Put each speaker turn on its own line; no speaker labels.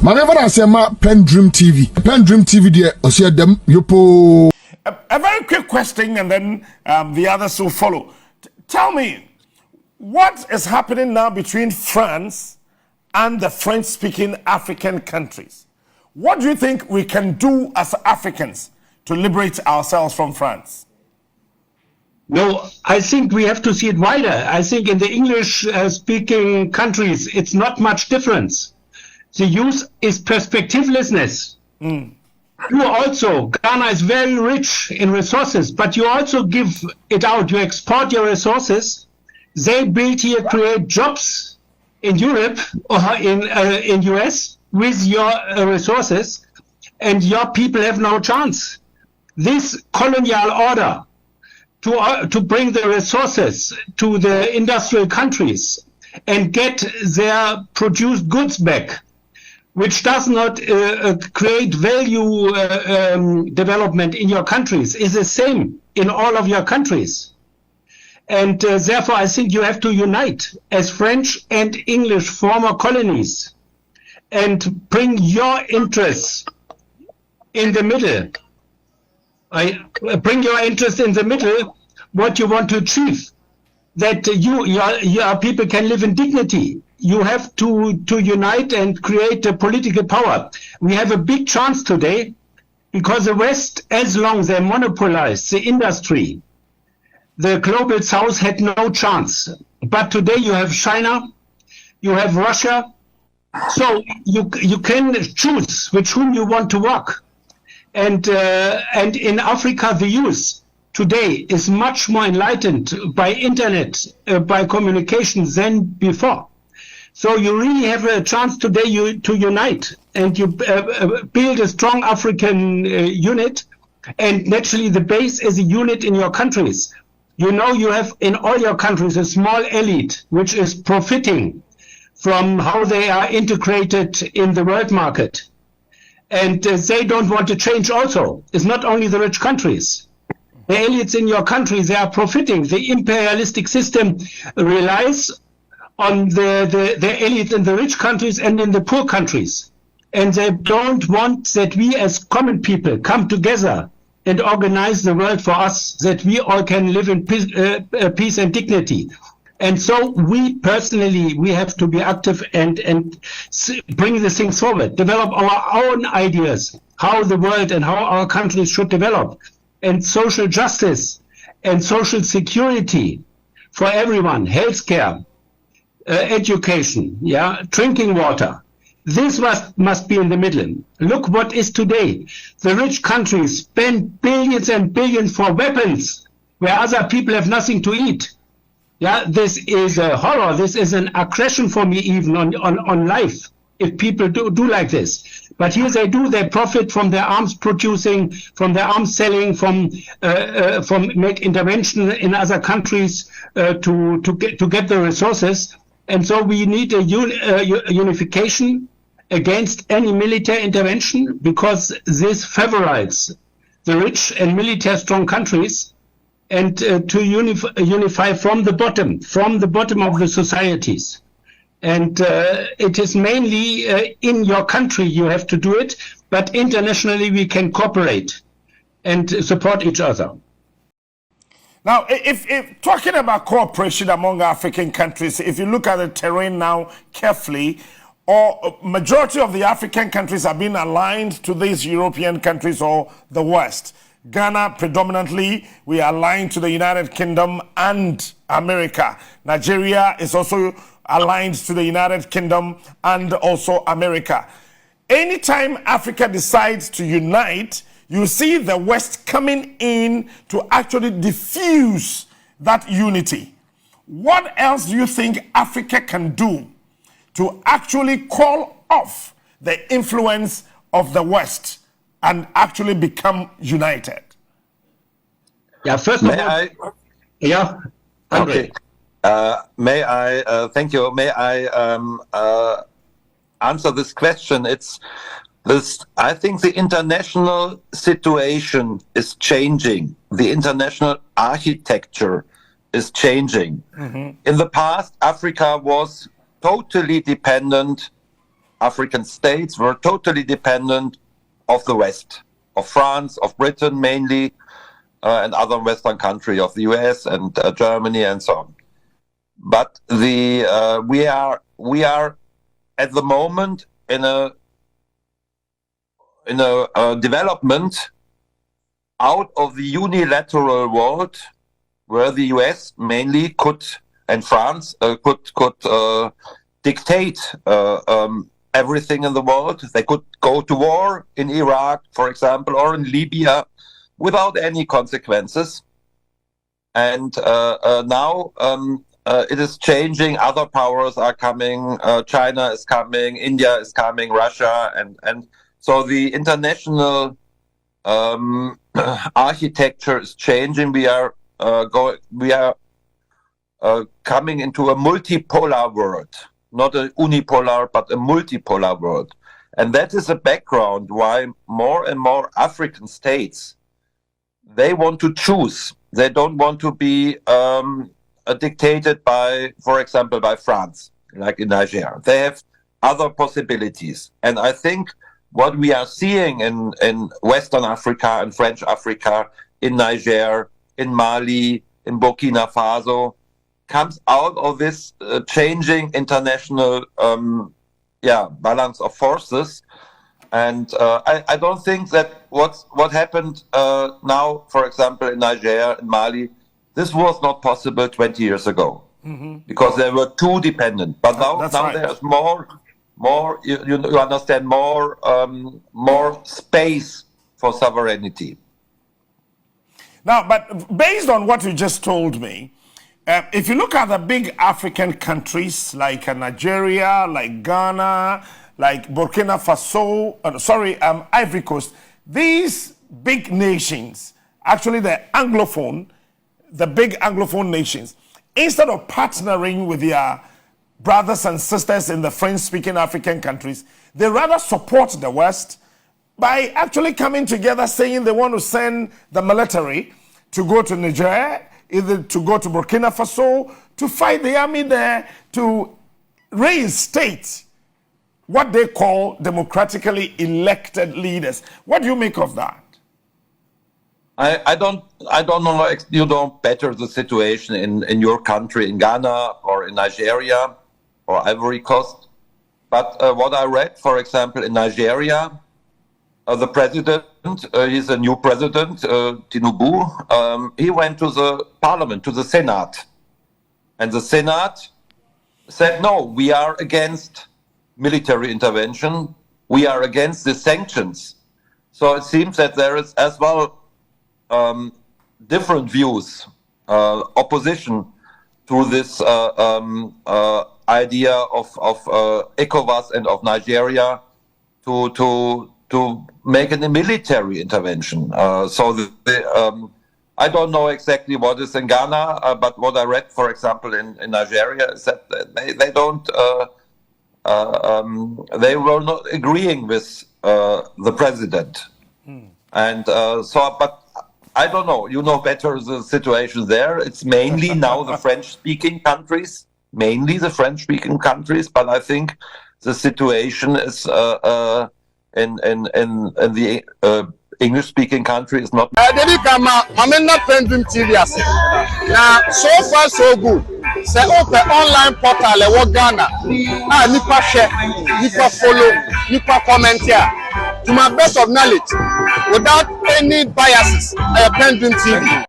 Whenever I say my PENDREAM TV there, I see them yopo.
A very quick question, and then the others will follow. Tell me, what is happening now between France and the French-speaking African countries? What do you think we can do as Africans to liberate ourselves from France?
No, I think we have to see it wider. I think in the English-speaking countries, it's not much difference. The use is perspectivelessness. You also, Ghana is very rich in resources, but you also give it out. You export your resources. They build here, create jobs in Europe or in US with your resources, and your people have no chance. This colonial order to bring the resources to the industrial countries and get their produced goods back, which does not create value development in your countries, is the same in all of your countries. And therefore, I think you have to unite as French and English former colonies and bring your interests in the middle. Bring your interest in the middle, what you want to achieve, that your people can live in dignity. You have to unite and create a political power. We have a big chance today because the West, as long as they monopolized the industry, the global South had no chance. But today you have China, you have Russia, so you can choose with whom you want to work. And in Africa, the youth today is much more enlightened by internet, by communication than before. So you really have a chance today to unite and you build a strong African unit, and naturally the base is a unit in your countries. You know, you have in all your countries a small elite which is profiting from how they are integrated in the world market. And they don't want to change also. It's not only the rich countries. The elites in your country, they are profiting. The imperialistic system relies on the elite in the rich countries and in the poor countries. And they don't want that we as common people come together and organize the world for us, that we all can live in peace and dignity. And so we personally, we have to be active and bring the things forward, develop our own ideas, how the world and how our countries should develop, and social justice and social security for everyone, healthcare, education, drinking water. This must be in the middle. Look what is today. The rich countries spend billions and billions for weapons where other people have nothing to eat. This is a horror. This is an aggression for me even on life if people do like this. But here they profit from their arms producing, from their arms selling, from make intervention in other countries to get the resources. And so we need a unification against any military intervention, because this favorites the rich and military strong countries, and to unify from the bottom of the societies. And it is mainly in your country you have to do it, but internationally we can cooperate and support each other.
Now, if talking about cooperation among African countries, if you look at the terrain now carefully, or majority of the African countries are being aligned to these European countries or the West. Ghana, predominantly, we are aligned to the United Kingdom and America. Nigeria is also aligned to the United Kingdom and also America. Anytime Africa decides to unite, you see the West coming in to actually diffuse that unity. What else do you think Africa can do to actually call off the influence of the West and actually become united?
First of all,
okay. May I, thank you, may I answer this question? I think the international situation is changing. The international architecture is changing. In the past, Africa was totally dependent African states were totally dependent of the West, of France, of Britain mainly, and other Western countries, of the US and Germany and so on. But we are at the moment in a development out of the unilateral world, where the US mainly could, and France could dictate everything in the world. They could go to war in Iraq, for example, or in Libya without any consequences. And now it is changing. Other powers are coming. China is coming. India is coming. Russia, and so the international architecture is changing. We are coming into a multipolar world, not a unipolar, but a multipolar world. And that is a background why more and more African states, they want to choose. They don't want to be dictated by, for example, by France, like in Niger. They have other possibilities. And I think what we are seeing in Western Africa and French Africa, in Niger, in Mali, in Burkina Faso, comes out of this changing international balance of forces. And I don't think that what happened now, for example, in Niger, in Mali, this was not possible 20 years ago, because they were too dependent. But now right. There's more you understand, more space for sovereignty.
Now, but based on what you just told me, if you look at the big African countries like Nigeria, like Ghana, like Burkina Faso, Ivory Coast, these big nations, actually the big Anglophone nations, instead of partnering with their brothers and sisters in the French-speaking African countries, they rather support the West by actually coming together saying they want to send the military to go to Niger, either to go to Burkina Faso, to fight the army there, to reinstate what they call democratically elected leaders. What do you make of that?
I don't know. You don't better the situation in your country, in Ghana or in Nigeria or Ivory Coast. But what I read, for example, in Nigeria, the president, he's a new president, Tinubu, he went to the parliament, to the Senate. And the Senate said, no, we are against military intervention. We are against the sanctions. So it seems that there is as well different views, opposition to this idea of ECOWAS and of Nigeria to make a military intervention. I don't know exactly what is in Ghana, but what I read, for example, in Nigeria, is that they were not agreeing with the president. And but I don't know. You know better the situation there. It's mainly now the French-speaking countries, but I think the situation is in the English-speaking country is not.
PENDREAM TV now, so far so good. Say open online portal e Ghana. Nipa share, nipa follow, nipa comment here. To my best of knowledge, without any biases, PENDREAM TV.